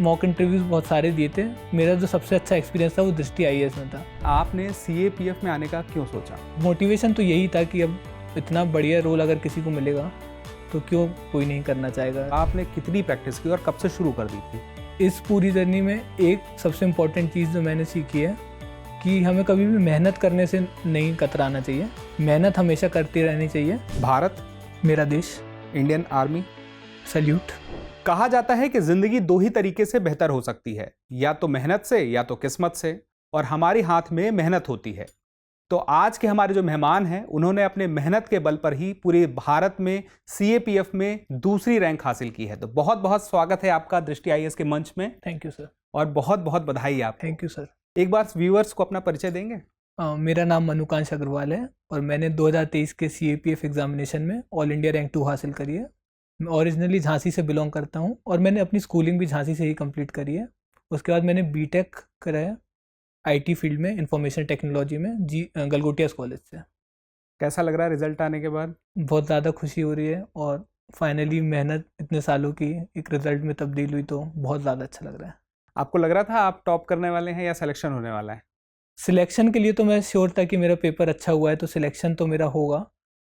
Mock interviews बहुत सारे दिए थे। मेरा जो सबसे अच्छा एक्सपीरियंस था वो दृष्टि आईएएस में था। आपने सीएपीएफ में आने का क्यों सोचा? मोटिवेशन तो यही था कि अब इतना बढ़िया रोल अगर किसी को मिलेगा तो क्यों कोई नहीं करना चाहेगा। आपने कितनी प्रैक्टिस की और कब से शुरू कर दी थी? इस पूरी जर्नी में एक सबसे इम्पॉर्टेंट चीज़ जो मैंने सीखी है कि हमें कभी भी मेहनत करने से नहीं कतराना चाहिए। मेहनत हमेशा करती रहनी चाहिए। भारत, मेरा देश, इंडियन आर्मी। सैल्यूट। कहा जाता है कि जिंदगी दो ही तरीके से बेहतर हो सकती है, या तो मेहनत से या तो किस्मत से, और हमारी हाथ में मेहनत होती है। तो आज के हमारे जो मेहमान हैं, उन्होंने अपने मेहनत के बल पर ही पूरे भारत में सीएपीएफ में दूसरी रैंक हासिल की है। तो बहुत बहुत स्वागत है आपका दृष्टि आईएएस के मंच में। Thank you sir. और बहुत बहुत बधाई आपको। Thank you sir. एक बार व्यूअर्स को अपना परिचय देंगे? मेरा नाम मनुकांश अग्रवाल है और मैंने 2023 के सीएपीएफ एग्जामिनेशन में ऑल इंडिया रैंक 2 हासिल करी है। मैं ओरिजिनली झांसी से बिलोंग करता हूँ और मैंने अपनी स्कूलिंग भी झांसी से ही कंप्लीट करी है। उसके बाद मैंने बीटेक करा है आईटी फील्ड में, इंफॉर्मेशन टेक्नोलॉजी में, गलगोटियास कॉलेज से। कैसा लग रहा है रिजल्ट आने के बाद? बहुत ज़्यादा खुशी हो रही है और फाइनली मेहनत इतने सालों की एक रिजल्ट में तब्दील हुई तो बहुत ज़्यादा अच्छा लग रहा है। आपको लग रहा था आप टॉप करने वाले हैं या सिलेक्शन होने वाला है? सिलेक्शन के लिए तो मैं श्योर था कि मेरा पेपर अच्छा हुआ है तो सिलेक्शन तो मेरा होगा,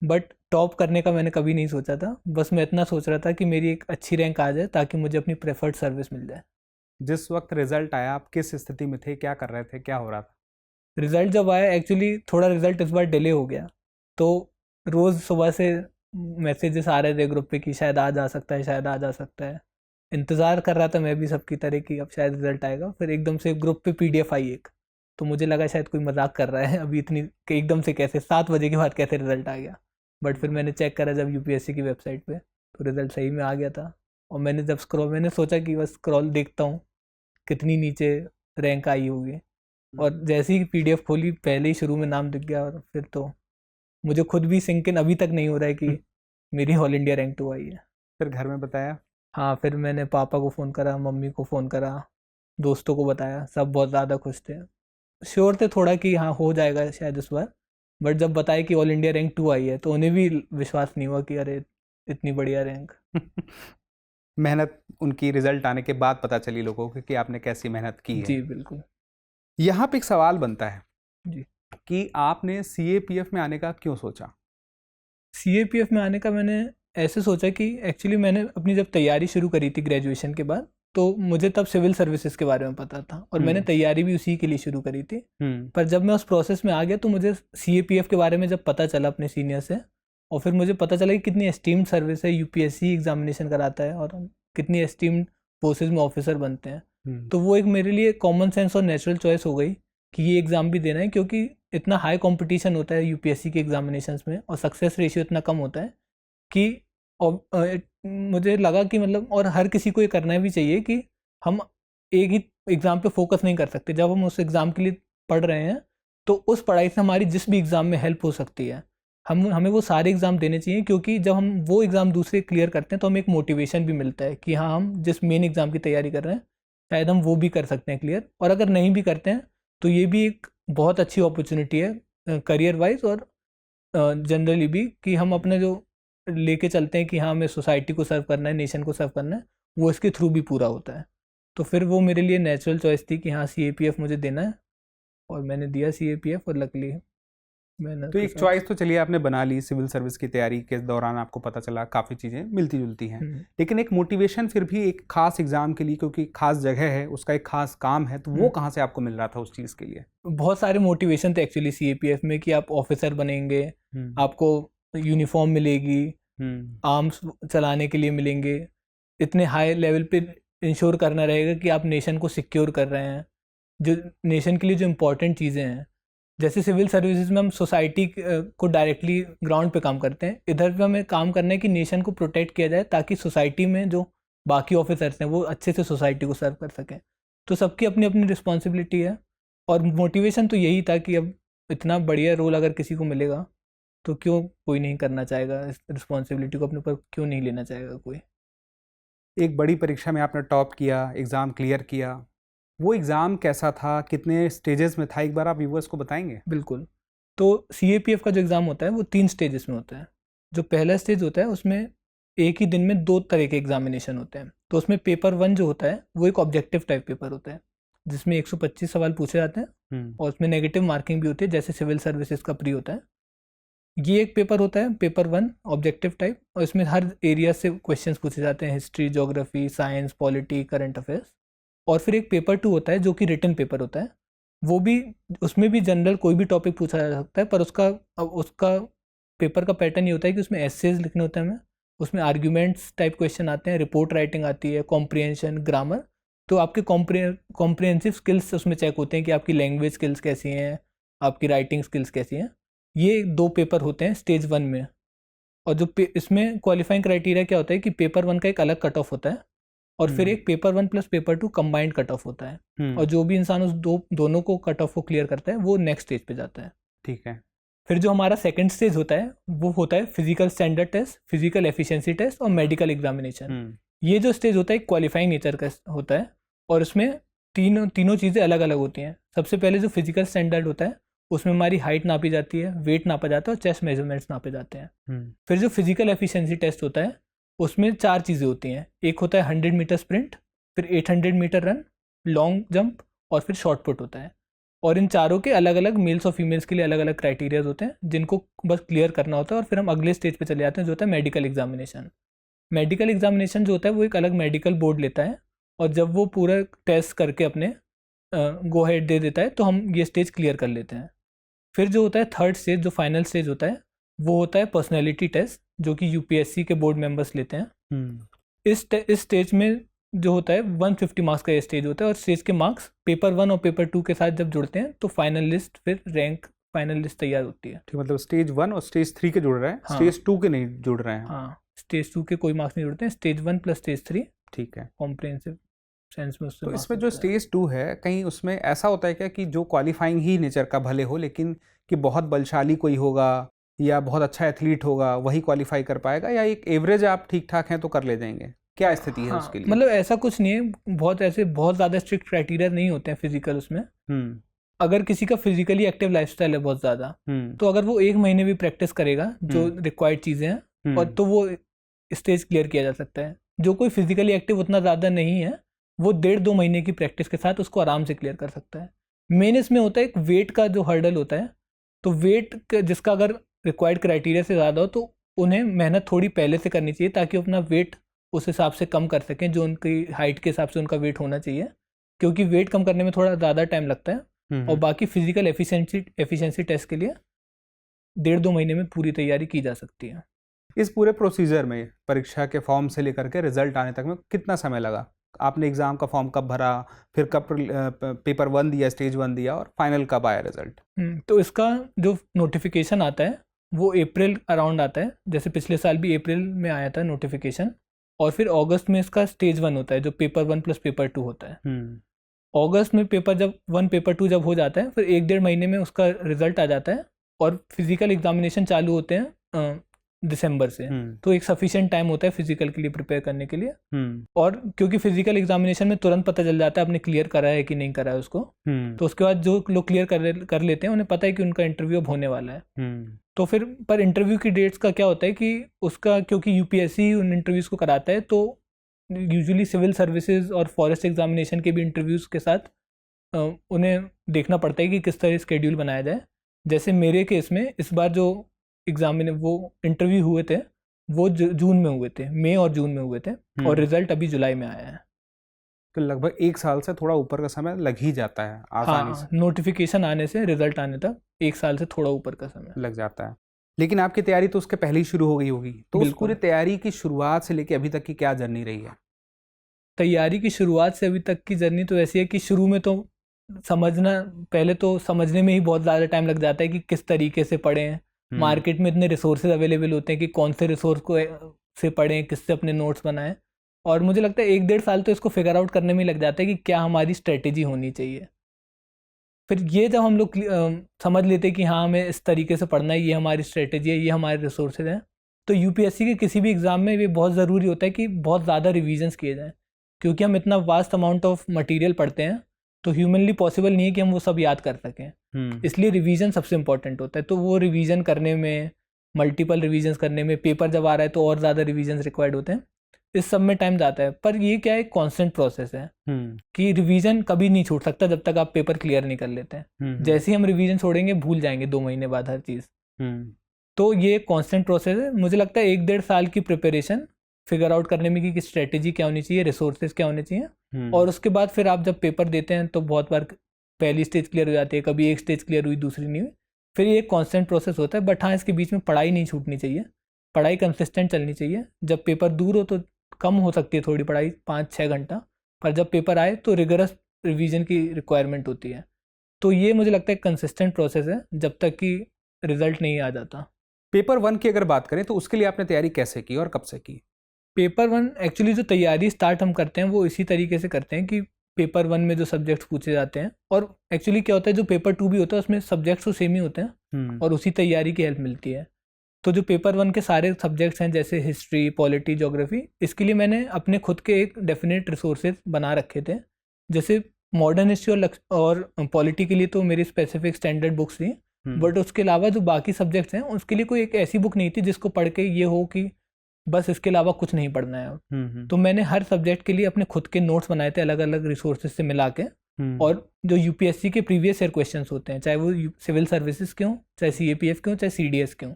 बट टॉप करने का मैंने कभी नहीं सोचा था। बस मैं इतना सोच रहा था कि मेरी एक अच्छी रैंक आ जाए ताकि मुझे अपनी प्रेफर्ड सर्विस मिल जाए। जिस वक्त रिजल्ट आया आप किस स्थिति में थे, क्या कर रहे थे, क्या हो रहा था? रिज़ल्ट जब आया, एक्चुअली थोड़ा रिज़ल्ट इस बार डिले हो गया, तो रोज़ सुबह से मैसेजेस आ रहे थे ग्रुप पे कि शायद आज आ सकता है, शायद आज आ सकता है। इंतज़ार कर रहा था मैं भी सबकी तरह कि अब शायद रिज़ल्ट आएगा। फिर एकदम से ग्रुप पे पीडीएफ आई एक, तो मुझे लगा शायद कोई मजाक कर रहा है, अभी इतनी कि एकदम से कैसे 7 बजे के बाद कैसे रिज़ल्ट आ गया। बट फिर मैंने चेक करा जब यूपीएससी की वेबसाइट पे, तो रिज़ल्ट सही में आ गया था। और मैंने जब मैंने सोचा कि बस स्क्रॉल देखता हूँ कितनी नीचे रैंक आई होगी, और जैसे ही पीडीएफ खोली पहले ही शुरू में नाम दिख गया। और फिर तो मुझे खुद भी सिंक इन अभी तक नहीं हो रहा है कि मेरी ऑल इंडिया रैंक 2 आई है। फिर घर में बताया? हाँ, फिर मैंने पापा को फ़ोन करा, मम्मी को फ़ोन करा, दोस्तों को बताया, सब बहुत ज़्यादा खुश थे। श्योर थे थोड़ा कि हाँ हो जाएगा शायद इस बार, बट जब बताया कि ऑल इंडिया रैंक 2 आई है तो उन्हें भी विश्वास नहीं हुआ कि अरे इतनी बढ़िया रैंक। मेहनत उनकी रिजल्ट आने के बाद पता चली लोगों को कि आपने कैसी मेहनत की है। जी बिल्कुल। यहाँ पे एक सवाल बनता है जी, कि आपने सीएपीएफ में आने का क्यों सोचा? सीएपीएफ में आने का मैंने ऐसे सोचा कि एक्चुअली मैंने अपनी जब तैयारी शुरू करी थी ग्रेजुएशन के बाद, तो मुझे तब सिविल सर्विसेज के बारे में पता था और मैंने तैयारी भी उसी के लिए शुरू करी थी। पर जब मैं उस प्रोसेस में आ गया तो मुझे सीएपीएफ के बारे में जब पता चला अपने सीनियर से, और फिर मुझे पता चला कि कितनी एस्टीम्ड सर्विस है, यूपीएससी एग्जामिनेशन कराता है और कितनी एस्टीम्ड फोर्सेज में ऑफिसर बनते हैं, तो वो एक मेरे लिए कॉमन सेंस और नेचुरल चॉइस हो गई कि ये एग्ज़ाम भी देना है, क्योंकि इतना हाई कंपटीशन होता है यूपीएससी के एग्जामिनेशंस में और सक्सेस रेशियो इतना कम होता है कि मुझे लगा कि मतलब, और हर किसी को ये करना भी चाहिए कि हम एक ही एग्ज़ाम पे फोकस नहीं कर सकते। जब हम उस एग्ज़ाम के लिए पढ़ रहे हैं तो उस पढ़ाई से हमारी जिस भी एग्ज़ाम में हेल्प हो सकती है, हमें वो सारे एग्ज़ाम देने चाहिए, क्योंकि जब हम वो एग्ज़ाम दूसरे क्लियर करते हैं तो हमें एक मोटिवेशन भी मिलता है कि हाँ हम जिस मेन एग्ज़ाम की तैयारी कर रहे हैं शायद हम वो भी कर सकते हैं क्लियर। और अगर नहीं भी करते हैं तो ये भी एक बहुत अच्छी अपॉर्चुनिटी है करियर वाइज और जनरली भी, कि हम अपने जो लेके चलते हैं कि हाँ हमें सोसाइटी को सर्व करना है, नेशन को सर्व करना है, वो इसके थ्रू भी पूरा होता है। तो फिर वो मेरे लिए नेचुरल चॉइस थी कि हाँ सीएपीएफ मुझे देना है, और मैंने दिया सीएपीएफ और लकीली मैंने तो एक चॉइस तो चलिए आपने बना ली। सिविल सर्विस की तैयारी के दौरान आपको पता चला काफ़ी चीज़ें मिलती जुलती हैं, लेकिन एक मोटिवेशन फिर भी एक खास एग्जाम के लिए, क्योंकि खास जगह है, उसका एक खास काम है, तो वो कहाँ से आपको मिल रहा था उस चीज़ के लिए? बहुत सारे मोटिवेशन थे एक्चुअली सीएपीएफ में कि आप ऑफिसर बनेंगे, आपको यूनिफॉर्म मिलेगी, आर्म्स चलाने के लिए मिलेंगे, इतने हाई लेवल पे इंश्योर करना रहेगा कि आप नेशन को सिक्योर कर रहे हैं, जो नेशन के लिए जो इम्पोर्टेंट चीज़ें हैं। जैसे सिविल सर्विसेज में हम सोसाइटी को डायरेक्टली ग्राउंड पे काम करते हैं, इधर पे हमें काम करना है कि नेशन को प्रोटेक्ट किया जाए ताकि सोसाइटी में जो बाकी ऑफिसर्स हैं वो अच्छे से सोसाइटी को सर्व कर सकें। तो सबकी अपनी अपनी रिस्पॉन्सिबिलिटी है, और मोटिवेशन तो यही था कि अब इतना बढ़िया रोल अगर किसी को मिलेगा तो क्यों कोई नहीं करना चाहेगा, इस रिस्पॉन्सिबिलिटी को अपने ऊपर क्यों नहीं लेना चाहेगा कोई। एक बड़ी परीक्षा में आपने टॉप किया, एग्ज़ाम क्लियर किया, वो एग्ज़ाम कैसा था, कितने स्टेजेस में था, एक बार आप व्यूअर्स को बताएंगे? बिल्कुल। तो सीएपीएफ का जो एग्ज़ाम होता है वो 3 स्टेजेस में होता है। जो पहला स्टेज होता है उसमें एक ही दिन में 2 तरह के एग्जामिनेशन होते हैं। तो उसमें पेपर 1 जो होता है वो एक ऑब्जेक्टिव टाइप पेपर होता है जिसमें 125 सवाल पूछे जाते हैं और उसमें नेगेटिव मार्किंग भी होती है जैसे सिविल सर्विसेज का प्री होता है। ये एक पेपर होता है पेपर 1 ऑब्जेक्टिव टाइप, और इसमें हर एरिया से क्वेश्चंस पूछे जाते हैं, history, geography, science, polity, current affairs. और फिर एक पेपर 2 होता है जो कि रिटन पेपर होता है, वो भी उसमें भी जनरल कोई भी टॉपिक पूछा जा सकता है, पर उसका पेपर का पैटर्न ये होता है कि उसमें एसेज लिखने होते हैं हमें, उसमें आर्ग्यूमेंट्स टाइप क्वेश्चन आते हैं, रिपोर्ट राइटिंग आती है, कॉम्प्रिहेंशन, ग्रामर। तो आपके कॉम्प्रिहेंसिव स्किल्स उसमें चेक होते हैं कि आपकी लैंग्वेज स्किल्स कैसी हैं, आपकी राइटिंग स्किल्स कैसी हैं। ये 2 पेपर होते हैं स्टेज 1 में। और जो इसमें क्वालिफाइंग क्राइटेरिया क्या होता है कि पेपर 1 का एक अलग कट ऑफ होता है और फिर एक paper 1 plus paper 2 combined cut off होता है, और जो भी इंसान उस दोनों को कट ऑफ को क्लियर करता है वो नेक्स्ट स्टेज पे जाता है। ठीक है। फिर जो हमारा सेकंड स्टेज होता है वो होता है physical standard test, physical efficiency test और मेडिकल एग्जामिनेशन। ये जो स्टेज होता है क्वालिफाइंग नेचर का होता है और उसमें तीनों चीज़ें अलग अलग होती हैं। सबसे पहले जो फिजिकल स्टैंडर्ड होता है उसमें हमारी हाइट नापी जाती है, वेट नापा जाता है और चेस्ट मेजरमेंट्स नापे जाते हैं। फिर जो फिजिकल एफिशिएंसी टेस्ट होता है उसमें 4 चीज़ें होती हैं। एक होता है 100 मीटर स्प्रिंट, फिर 800 मीटर रन, लॉन्ग जंप और फिर शॉर्ट पुट होता है। और इन चारों के अलग अलग मेल्स और फीमेल्स के लिए अलग अलग क्राइटेरियाज होते हैं जिनको बस क्लियर करना होता है। और फिर हम अगले स्टेज पे चले जाते हैं जो होता है मेडिकल एग्जामिनेशन। मेडिकल एग्जामिनेशन जो होता है वो एक अलग मेडिकल बोर्ड लेता है और जब वो पूरा टेस्ट करके अपने गो हेड दे देता है तो हम ये स्टेज क्लियर कर लेते हैं। फिर जो होता है थर्ड स्टेज, जो फाइनल स्टेज होता है, वो होता है पर्सनैलिटी टेस्ट जो कि यूपीएससी के बोर्ड मेंबर्स लेते हैं। इस स्टेज में जो होता है 150 मार्क्स का ये स्टेज होता है और स्टेज के मार्क्स पेपर 1 और पेपर 2 के साथ जब जुड़ते हैं तो फाइनल लिस्ट, फिर रैंक फाइनल लिस्ट तैयार होती है। ठीक, मतलब स्टेज 1 और स्टेज 3 के जुड़ रहे हैं। हाँ। स्टेज 2 के नहीं जुड़ रहे हैं। हाँ, स्टेज 2 के कोई मार्क्स नहीं जुड़ते हैं, स्टेज 1 प्लस स्टेज 3। ठीक है। कॉम्प्रिहेंसिव सेंस में उससे तो इसमें जो स्टेज 2 है, कहीं उसमें ऐसा होता है क्या कि जो क्वालिफाइंग ही नेचर का भले हो लेकिन कि बहुत बलशाली कोई होगा या बहुत अच्छा एथलीट होगा वही क्वालिफाई कर पाएगा, या एक एवरेज आप ठीक ठाक हैं तो कर ले जाएंगे? क्या स्थिति है उसके लिए? मतलब ऐसा कुछ नहीं है, बहुत ज़्यादा स्ट्रिक्ट क्राइटेरिया नहीं होते हैं फिजिकल उसमें। अगर किसी का फिजिकली एक्टिव लाइफस्टाइल है बहुत ज़्यादा, तो अगर वो 1 महीने भी प्रैक्टिस करेगा जो रिक्वायर्ड चीज़ें हैं और तो वो स्टेज क्लियर किया जा सकता है। जो कोई फिजिकली एक्टिव उतना ज़्यादा नहीं है वो 1.5-2 महीने की प्रैक्टिस के साथ उसको आराम से क्लियर कर सकता है। मेन इसमें होता है एक वेट का जो हर्डल होता है, तो वेट जिसका अगर रिक्वायर्ड क्राइटेरिया से ज़्यादा हो तो उन्हें मेहनत थोड़ी पहले से करनी चाहिए ताकि अपना वेट उस हिसाब से कम कर सकें जो उनकी हाइट के हिसाब से उनका वेट होना चाहिए, क्योंकि वेट कम करने में थोड़ा ज़्यादा टाइम लगता है। और बाकी फिजिकल एफिशिएंसी टेस्ट के लिए 1.5-2 महीने में पूरी तैयारी की जा सकती है। इस पूरे प्रोसीजर में परीक्षा के फॉर्म से लेकर के रिजल्ट आने तक में कितना समय लगा? आपने एग्ज़ाम का फॉर्म कब भरा, फिर कब पेपर 1 दिया, स्टेज 1 दिया और फाइनल कब आया रिजल्ट? तो इसका जो नोटिफिकेशन आता है वो अप्रैल अराउंड आता है, जैसे पिछले साल भी अप्रैल में आया था नोटिफिकेशन। और फिर अगस्त में इसका स्टेज 1 होता है जो पेपर 1 प्लस पेपर 2 होता है। अगस्त में पेपर 1 पेपर 2 जब हो जाता है फिर 1-1.5 महीने में उसका रिजल्ट आ जाता है और फिजिकल एग्जामिनेशन चालू होते हैं दिसंबर से। तो एक सफिशिएंट टाइम होता है फिजिकल के लिए प्रिपेयर करने के लिए। और क्योंकि फिजिकल एग्जामिनेशन में तुरंत पता चल जाता है आपने क्लियर करा है कि नहीं करा है उसको, तो उसके बाद जो लोग क्लियर कर लेते हैं उन्हें पता है कि उनका इंटरव्यू अब होने वाला है। तो फिर पर इंटरव्यू की डेट्स का क्या होता है कि उसका, क्योंकि यूपीएससी उन इंटरव्यूज़ को कराता है तो यूजुअली सिविल सर्विसेज और फॉरेस्ट एग्जामिनेशन के भी इंटरव्यूज़ के साथ उन्हें देखना पड़ता है कि किस तरह स्केड्यूल बनाया जाए। जैसे मेरे केस में इस बार जो वो इंटरव्यू हुए थे वो जून में हुए थे, मई और जून में हुए थे और रिजल्ट अभी जुलाई में आया है। तो लगभग 1 साल से थोड़ा ऊपर का समय लग ही जाता है आसानी से। नोटिफिकेशन आने से रिजल्ट आने तक 1 साल से थोड़ा ऊपर का समय लग जाता है। लेकिन आपकी तैयारी तो उसके पहले ही शुरू हो गई होगी, तो उस पूरी तैयारी की शुरुआत से लेके अभी तक की क्या जर्नी रही है? तैयारी की शुरुआत से अभी तक की जर्नी तो ऐसी है कि शुरू में तो पहले तो समझने में ही बहुत ज़्यादा टाइम लग जाता है कि किस तरीके से पढ़ें। मार्केट में इतने रिसोर्सेज अवेलेबल होते हैं कि कौन से रिसोर्स को से पढ़ें, किससे अपने नोट्स बनाएं। और मुझे लगता है 1-1.5 साल तो इसको फिगर आउट करने में लग जाता है कि क्या हमारी स्ट्रेटेजी होनी चाहिए। फिर ये जब हम लोग समझ लेते हैं कि हाँ हमें इस तरीके से पढ़ना है, ये हमारी स्ट्रेटेजी है, ये हमारे रिसोर्सेज हैं, तो यूपीएससी के किसी भी एग्ज़ाम में ये बहुत ज़रूरी होता है कि बहुत ज़्यादा रिविजन्स किए जाएँ, क्योंकि हम इतना वास्ट अमाउंट ऑफ मटेरियल पढ़ते हैं तो ह्यूमनली पॉसिबल नहीं है कि हम वो सब याद कर सकें। इसलिए रिवीजन सबसे इम्पोर्टेंट होता है। तो वो रिवीजन करने में मल्टीपल रिवीजन्स करने में, पेपर जब आ रहा है तो और ज़्यादा रिवीजन्स रिक्वायर्ड होते हैं, इस सब में टाइम जाता है। पर ये क्या है, कॉन्स्टेंट प्रोसेस है कि रिवीजन कभी नहीं छूट सकता जब तक आप पेपर क्लियर नहीं कर लेते हैं। जैसे ही हम रिवीजन छोड़ेंगे भूल जाएंगे 2 महीने बाद हर चीज़। तो ये कॉन्स्टेंट प्रोसेस है। मुझे लगता है 1-1.5 साल की प्रिपरेशन फिगर आउट करने में कि स्ट्रेटेजी क्या होनी चाहिए, रिसोर्सेज क्या होने चाहिए, और उसके बाद फिर आप जब पेपर देते हैं तो बहुत बार पहली स्टेज क्लियर हो जाती है, कभी एक स्टेज क्लियर हुई दूसरी नहीं हुई, फिर ये एक कॉन्स्टेंट प्रोसेस होता है। बट हाँ, इसके बीच में पढ़ाई नहीं छूटनी चाहिए, पढ़ाई कंसिस्टेंट चलनी चाहिए। जब पेपर दूर हो तो कम हो सकती है थोड़ी पढ़ाई, 5-6 घंटा, पर जब पेपर आए तो रिगरस रिवीजन की रिक्वायरमेंट होती है। तो ये मुझे लगता है कंसिस्टेंट प्रोसेस है जब तक कि रिजल्ट नहीं आ जाता। पेपर 1 की अगर बात करें तो उसके लिए आपने तैयारी कैसे की और कब से की? पेपर 1 एक्चुअली जो तैयारी स्टार्ट हम करते हैं वो इसी तरीके से करते हैं कि पेपर 1 में जो सब्जेक्ट्स पूछे जाते हैं, और एक्चुअली क्या होता है जो पेपर 2 भी होता है उसमें सब्जेक्ट्स तो सेम ही होते हैं और उसी तैयारी की हेल्प मिलती है। तो जो पेपर 1 के सारे सब्जेक्ट्स हैं जैसे हिस्ट्री, पॉलिटी, ज्योग्राफी, इसके लिए मैंने अपने खुद के एक डेफिनेट रिसोर्सेज बना रखे थे। जैसे मॉडर्न हिस्ट्री और पॉलिटी के लिए तो मेरी स्पेसिफिक स्टैंडर्ड बुक्स थी, बट उसके अलावा जो बाकी सब्जेक्ट्स हैं उसके लिए कोई एक ऐसी बुक नहीं थी जिसको पढ़ के ये हो कि बस इसके अलावा कुछ नहीं पढ़ना है। तो मैंने हर सब्जेक्ट के लिए अपने खुद के नोट्स बनाए थे अलग अलग रिसोर्सेज से मिला के, और जो यूपीएससी के प्रीवियस ईयर क्वेश्चंस होते हैं, चाहे वो सिविल सर्विसेज के हों, चाहे सीएपीएफ के हों, चाहे सीडीएस के हों,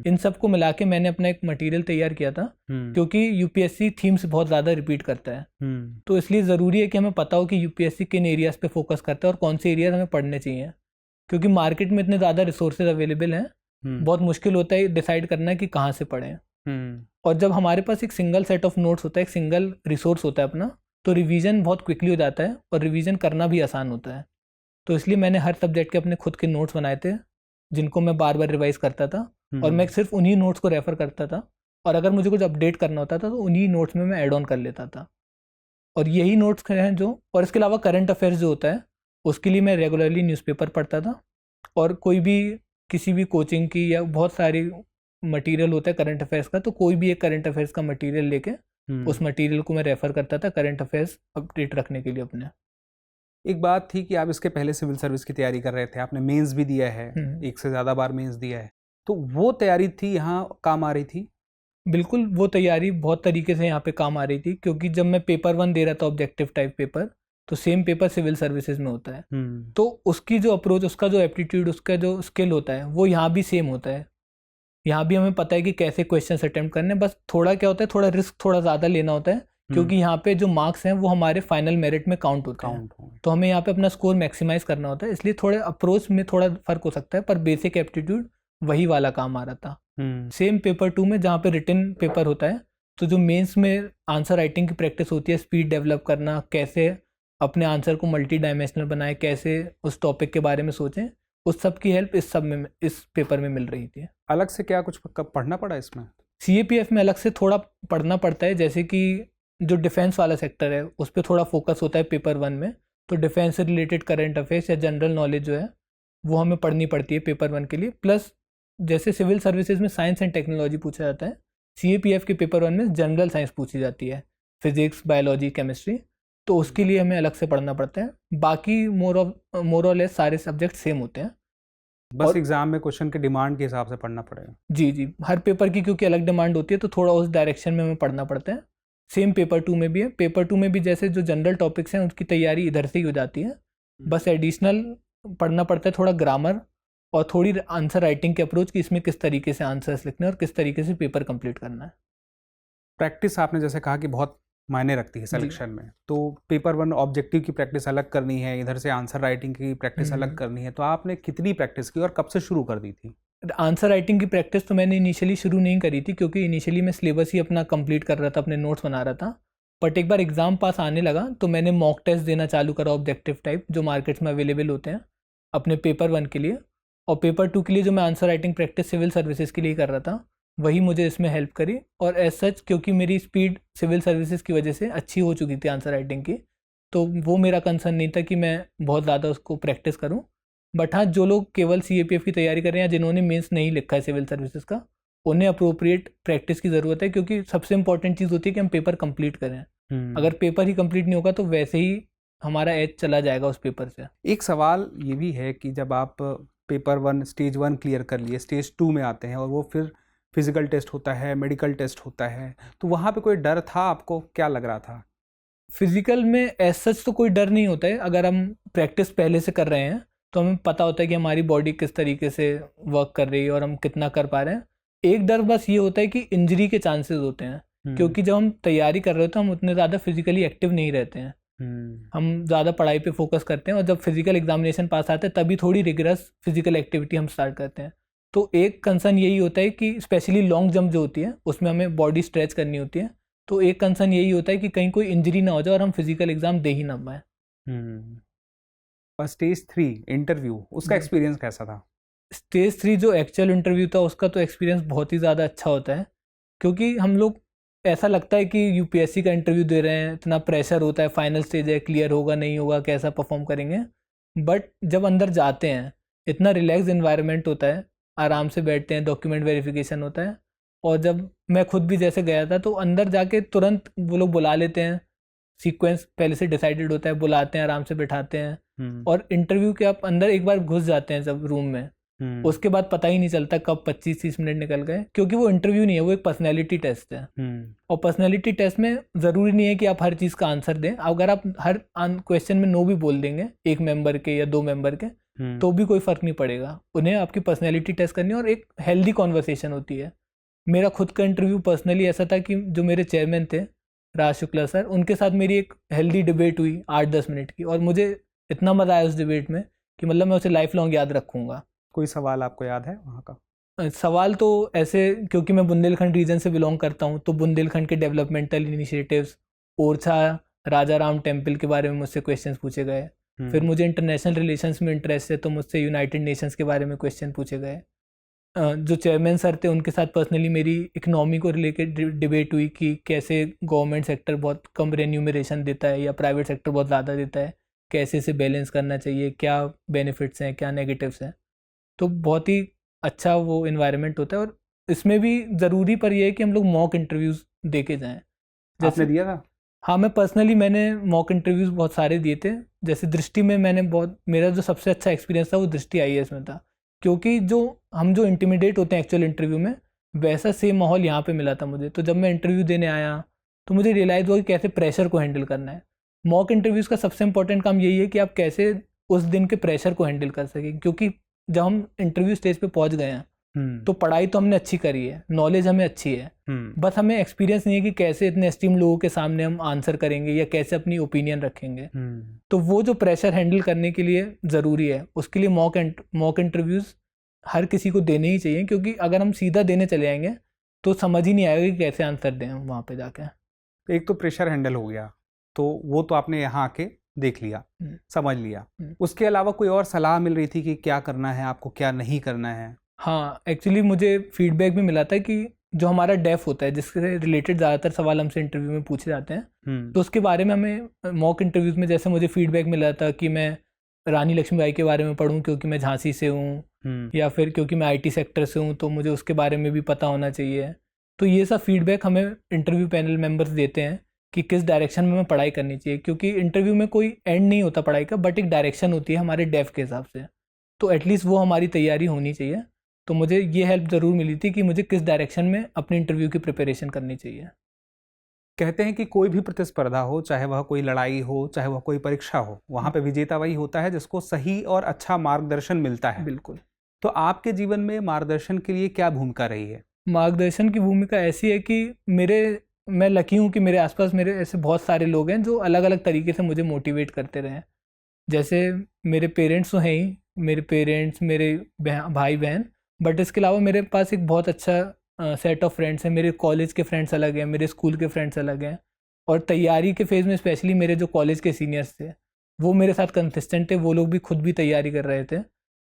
इन सबको मिला के मैंने अपना एक मटेरियल तैयार किया था। क्योंकि यूपीएससी थीम्स बहुत ज़्यादा रिपीट करता है, तो इसलिए ज़रूरी है कि हमें पता हो कि यूपीएससी किन एरियाज़ पे फोकस करता है और कौन से एरियाज हमें पढ़ने चाहिए। क्योंकि मार्केट में इतने ज़्यादा रिसोर्सेज अवेलेबल हैं, बहुत मुश्किल होता है डिसाइड करना कि कहाँ से पढ़ें। और जब हमारे पास एक सिंगल सेट ऑफ नोट्स होता है, एक सिंगल रिसोर्स होता है अपना, तो रिवीजन बहुत क्विकली हो जाता है और रिवीजन करना भी आसान होता है। तो इसलिए मैंने हर सब्जेक्ट के अपने खुद के नोट्स बनाए थे जिनको मैं बार बार रिवाइज करता था, और मैं सिर्फ उन्हीं नोट्स को रेफर करता था, और अगर मुझे कुछ अपडेट करना होता था तो उन्हीं नोट्स में मैं ऐड ऑन कर लेता था। और यही नोट्स हैं जो, और इसके अलावा करंट अफेयर्स जो होता है उसके लिए मैं रेगुलरली न्यूज़पेपर पढ़ता था, और कोई भी किसी भी कोचिंग की या बहुत सारी मटेरियल होता है करंट अफेयर्स का, तो कोई भी एक करंट अफेयर्स का मटेरियल लेके उस मटेरियल को मैं रेफर करता था करंट अफेयर्स अपडेट रखने के लिए अपने। एक बात थी कि आप इसके पहले सिविल सर्विस की तैयारी कर रहे थे, आपने मेंस भी दिया है, एक से ज़्यादा बार मेंस दिया है, तो वो तैयारी थी यहाँ काम आ रही थी? बिल्कुल, वो तैयारी बहुत तरीके से यहाँ पे काम आ रही थी, क्योंकि जब मैं पेपर 1 दे रहा था ऑब्जेक्टिव टाइप पेपर, तो सेम पेपर सिविल सर्विसेज में होता है। तो उसकी जो अप्रोच, उसका जो एप्टीट्यूड, उसका जो स्किल होता है वो यहाँ भी सेम होता है। यहाँ भी हमें पता है कि कैसे क्वेश्चन अटेम्प्ट करने, बस थोड़ा क्या होता है, थोड़ा रिस्क थोड़ा ज़्यादा लेना होता है, क्योंकि यहाँ पे जो मार्क्स हैं वो हमारे फाइनल मेरिट में काउंट होते हैं, तो हमें यहाँ पे अपना स्कोर मैक्सिमाइज करना होता है। इसलिए थोड़े अप्रोच में थोड़ा फर्क हो सकता है, पर बेसिक एप्टीट्यूड वही वाला काम आ रहा था। सेम पेपर 2 में जहाँ पे रिटन पेपर होता है, तो जो मेंस में आंसर राइटिंग की प्रैक्टिस होती है, स्पीड डेवलप करना, कैसे अपने आंसर को मल्टी डायमेंशनल बनाए, कैसे उस टॉपिक के बारे में सोचें, उस सब की हेल्प इस पेपर में मिल रही थी। अलग से क्या कुछ पढ़ना पड़ा इसमें? सीएपीएफ में अलग से थोड़ा पढ़ना पड़ता है, जैसे कि जो डिफेंस वाला सेक्टर है उस पर थोड़ा फोकस होता है पेपर 1 में, तो डिफेंस से रिलेटेड करंट अफेयर्स या जनरल नॉलेज जो है वो हमें पढ़नी पड़ती है पेपर 1 के लिए। प्लस जैसे सिविल सर्विसेज में साइंस एंड टेक्नोलॉजी पूछा जाता है, सीएपीएफ के पेपर 1 में जनरल साइंस पूछी जाती है, फिजिक्स, बायोलॉजी, केमिस्ट्री, तो उसके लिए हमें अलग से पढ़ना पड़ता है। बाकी मोर और लेस सारे सब्जेक्ट सेम होते हैं, बस एग्जाम में क्वेश्चन के डिमांड के हिसाब से पढ़ना पड़ेगा। जी, हर पेपर की क्योंकि अलग डिमांड होती है तो थोड़ा उस डायरेक्शन में हमें पढ़ना पड़ता है। सेम पेपर 2 में भी है। पेपर 2 में भी जैसे जो जनरल टॉपिक्स हैं उसकी तैयारी इधर से ही हो जाती है, बस एडिशनल पढ़ना पड़ता है थोड़ा ग्रामर और थोड़ी आंसर राइटिंग के अप्रोच कि इसमें किस तरीके से आंसर्स लिखने और किस तरीके से पेपर कंप्लीट करना है। प्रैक्टिस आपने जैसे कहा कि बहुत मायने रखती है सिलेक्शन में, तो पेपर 1 ऑब्जेक्टिव की प्रैक्टिस अलग करनी है, इधर से आंसर राइटिंग की प्रैक्टिस अलग करनी है, तो आपने कितनी प्रैक्टिस की और कब से शुरू कर दी थी? आंसर राइटिंग की प्रैक्टिस तो मैंने इनिशियली शुरू नहीं करी थी, क्योंकि इनिशियली मैं सिलेबस ही अपना कंप्लीट कर रहा था, अपने नोट्स बना रहा था। बट एक बार एग्जाम पास आने लगा तो मैंने मॉक टेस्ट देना चालू करा ऑब्जेक्टिव टाइप, जो मार्केट्स में अवेलेबल होते हैं अपने पेपर 1 के लिए, और पेपर 2 के लिए जो मैं answer writing practice civil services के लिए कर रहा था वही मुझे इसमें हेल्प करी। और एज सच क्योंकि मेरी स्पीड सिविल सर्विसेज की वजह से अच्छी हो चुकी थी आंसर राइटिंग की, तो वो मेरा कंसर्न नहीं था कि मैं बहुत ज़्यादा उसको प्रैक्टिस करूं। बट हाँ, जो लोग केवल सीएपीएफ की तैयारी कर रहे हैं या जिन्होंने मेंस नहीं लिखा है सिविल सर्विसेज का, उन्हें अप्रोप्रिएट प्रैक्टिस की ज़रूरत है, क्योंकि सबसे इंपॉर्टेंट चीज़ होती है कि हम पेपर कंप्लीट करें। अगर पेपर ही कंप्लीट नहीं होगा तो वैसे ही हमारा एज चला जाएगा उस पेपर से। एक सवाल ये भी है कि जब आप पेपर 1 स्टेज 1 क्लियर कर लिए, स्टेज 2 में आते हैं और वो फिर फिजिकल टेस्ट होता है, मेडिकल टेस्ट होता है, तो वहाँ पे कोई डर था आपको? क्या लग रहा था? फिजिकल में एज सच तो कोई डर नहीं होता है। अगर हम प्रैक्टिस पहले से कर रहे हैं तो हमें पता होता है कि हमारी बॉडी किस तरीके से वर्क कर रही है और हम कितना कर पा रहे हैं। एक डर बस ये होता है कि इंजरी के चांसेस होते हैं, क्योंकि जब हम तैयारी कर रहे होते हैं हम उतने ज़्यादा फिजिकली एक्टिव नहीं रहते हैं। हम ज़्यादा पढ़ाई पे फोकस करते हैं और जब फिजिकल एग्जामिनेशन पास आते हैं तभी थोड़ी रिगरस फिजिकल एक्टिविटी हम स्टार्ट करते हैं। तो एक कंसर्न यही होता है कि स्पेशली लॉन्ग जंप जो होती है उसमें हमें बॉडी स्ट्रेच करनी होती है, तो एक कंसर्न यही होता है कि कहीं कोई इंजरी ना हो जाए और हम फिजिकल एग्जाम दे ही ना पाए। और स्टेज 3 इंटरव्यू, उसका एक्सपीरियंस कैसा था? स्टेज 3 जो एक्चुअल इंटरव्यू था उसका तो एक्सपीरियंस बहुत ही ज़्यादा अच्छा होता है, क्योंकि हम लोग ऐसा लगता है कि यूपीएससी का इंटरव्यू दे रहे हैं, इतना प्रेशर होता है, फाइनल स्टेज है, क्लियर होगा नहीं होगा, कैसा परफॉर्म करेंगे। बट जब अंदर जाते हैं इतना रिलैक्स इन्वायरमेंट होता है, आराम से बैठते हैं, डॉक्यूमेंट वेरिफिकेशन होता है। और जब मैं खुद भी जैसे गया था तो अंदर जाके तुरंत वो लोग बुला लेते हैं, सीक्वेंस पहले से डिसाइडेड होता है, बुलाते हैं, आराम से बिठाते हैं। और इंटरव्यू के आप अंदर एक बार घुस जाते हैं जब रूम में, उसके बाद पता ही नहीं चलता कब 25-30 मिनट निकल गए, क्योंकि वो इंटरव्यू नहीं है, वो एक पर्सनैलिटी टेस्ट है। और पर्सनैलिटी टेस्ट में ज़रूरी नहीं है कि आप हर चीज़ का आंसर दें। अगर आप हर क्वेश्चन में नो भी बोल देंगे, एक मेंबर के या 2 मेंबर के, तो भी कोई फ़र्क नहीं पड़ेगा। उन्हें आपकी पर्सनैलिटी टेस्ट करनी है और एक हेल्दी कॉन्वर्सेशन होती है। मेरा खुद का इंटरव्यू पर्सनली ऐसा था कि जो मेरे चेयरमैन थे राज शुक्ला सर, उनके साथ मेरी एक हेल्दी डिबेट हुई 8-10 मिनट की, और मुझे इतना मज़ा आया उस डिबेट में कि मतलब मैं उसे लाइफ लॉन्ग याद रखूँगा। कोई सवाल आपको याद है वहाँ का? सवाल तो ऐसे, क्योंकि मैं बुंदेलखंड रीजन से बिलोंग करता हूँ, तो बुंदेलखंड के डेवलपमेंटल इनिशिएटिव्स, ओरछा राजा राम टेम्पल के बारे में मुझसे क्वेश्चंस पूछे गए। फिर मुझे इंटरनेशनल रिलेशंस में इंटरेस्ट है तो मुझसे यूनाइटेड नेशंस के बारे में क्वेश्चन पूछे गए। जो चेयरमैन सर थे उनके साथ पर्सनली मेरी इकनॉमी को रिलेटेड डिबेट हुई कि कैसे गवर्नमेंट सेक्टर बहुत कम रेन्यूमरेशन देता है या प्राइवेट सेक्टर बहुत ज़्यादा देता है, कैसे इसे बैलेंस करना चाहिए, क्या बेनिफिट्स हैं, क्या नेगेटिव्स हैं। तो बहुत ही अच्छा वो इन्वायरमेंट होता है। और इसमें भी ज़रूरी पर यह है कि हम लोग मॉक इंटरव्यूज़ दे के जाएँ। आपने दिया था? हाँ, मैं पर्सनली मैंने मॉक इंटरव्यूज़ बहुत सारे दिए थे। जैसे दृष्टि में मैंने मेरा जो सबसे अच्छा एक्सपीरियंस था वो दृष्टि आईएएस में था, क्योंकि जो इंटिमिडेट होते हैं एक्चुअल इंटरव्यू में, वैसा सेम माहौल यहाँ पे मिला था मुझे। तो जब मैं इंटरव्यू देने आया तो मुझे रियलाइज़ हुआ कि कैसे प्रेशर को हैंडल करना है। मॉक इंटरव्यूज़ का सबसे इंपॉर्टेंट काम यही है कि आप कैसे उस दिन के प्रेशर को हैंडल कर सकें, क्योंकि जब हम इंटरव्यू स्टेज पे पहुंच गए हैं तो पढ़ाई तो हमने अच्छी करी है, नॉलेज हमें अच्छी है, बस हमें एक्सपीरियंस नहीं है कि कैसे इतने एस्टीम लोगों के सामने हम आंसर करेंगे या कैसे अपनी ओपिनियन रखेंगे। तो वो जो प्रेशर हैंडल करने के लिए ज़रूरी है, उसके लिए मॉक इंटरव्यूज़ हर किसी को देने ही चाहिए, क्योंकि अगर हम सीधा देने चले जाएंगे तो समझ ही नहीं आएगा कि कैसे आंसर दें हम वहाँ पे जाके। एक तो प्रेशर हैंडल हो गया, तो वो तो आपने यहाँ आके देख लिया, समझ लिया। उसके अलावा कोई और सलाह मिल रही थी कि क्या करना है आपको, क्या नहीं करना है? हाँ, एक्चुअली मुझे फीडबैक भी मिला था कि जो हमारा डेफ होता है, जिससे रिलेटेड ज़्यादातर सवाल हमसे इंटरव्यू में पूछे जाते हैं, तो उसके बारे में हमें मॉक इंटरव्यूज़ में जैसे मुझे फीडबैक मिला था कि मैं रानी लक्ष्मीबाई के बारे में पढ़ूं क्योंकि मैं झांसी से हूँ, या फिर क्योंकि मैं आईटी सेक्टर से हूँ तो मुझे उसके बारे में भी पता होना चाहिए। तो ये सब फीडबैक हमें इंटरव्यू पैनल मेंबर्स देते हैं कि किस डायरेक्शन में हमें पढ़ाई करनी चाहिए, क्योंकि इंटरव्यू में कोई एंड नहीं होता पढ़ाई का, बट एक डायरेक्शन होती है हमारे डेफ के हिसाब से। तो एटलीस्ट वो हमारी तैयारी होनी चाहिए। तो मुझे ये हेल्प ज़रूर मिली थी कि मुझे किस डायरेक्शन में अपनी इंटरव्यू की प्रिपरेशन करनी चाहिए। कहते हैं कि कोई भी प्रतिस्पर्धा हो, चाहे वह कोई लड़ाई हो, चाहे वह कोई परीक्षा हो, वहाँ पे विजेता वही होता है जिसको सही और अच्छा मार्गदर्शन मिलता है। बिल्कुल। तो आपके जीवन में मार्गदर्शन के लिए क्या भूमिका रही है? मार्गदर्शन की भूमिका ऐसी है कि मैं लकी हूँ कि मेरे आसपास मेरे ऐसे बहुत सारे लोग हैं जो अलग अलग तरीके से मुझे मोटिवेट करते रहे। जैसे मेरे पेरेंट्स तो हैं ही, मेरे पेरेंट्स, मेरे भाई बहन, बट इसके अलावा मेरे पास एक बहुत अच्छा सेट ऑफ फ्रेंड्स हैं। मेरे कॉलेज के फ्रेंड्स अलग हैं, मेरे स्कूल के फ्रेंड्स अलग हैं, और तैयारी के फेज़ में स्पेशली मेरे जो कॉलेज के सीनियर्स थे वो मेरे साथ कंसिस्टेंट थे, वो लोग भी खुद भी तैयारी कर रहे थे।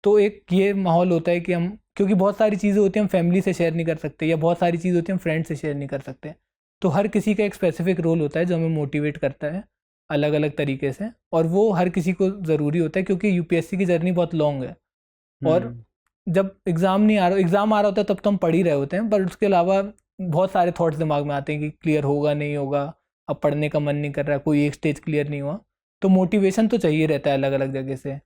तो एक ये माहौल होता है कि हम, क्योंकि बहुत सारी चीज़ें होती हैं हम फैमिली से शेयर नहीं कर सकते, या बहुत सारी चीज़ होती है हम फ्रेंड से शेयर नहीं कर सकते, तो हर किसी का एक स्पेसिफिक रोल होता है जो हमें मोटिवेट करता है अलग अलग तरीके से, और वो हर किसी को ज़रूरी होता है, क्योंकि यूपीएससी की जर्नी बहुत लॉन्ग है। और जब एग्ज़ाम आ रहा होता है तब तो हम पढ़ ही रहे होते हैं, पर उसके अलावा बहुत सारे थॉट्स दिमाग में आते हैं कि क्लियर होगा नहीं होगा, अब पढ़ने का मन नहीं कर रहा, कोई एक स्टेज क्लियर नहीं हुआ। तो मोटिवेशन तो चाहिए रहता है अलग अलग जगह से।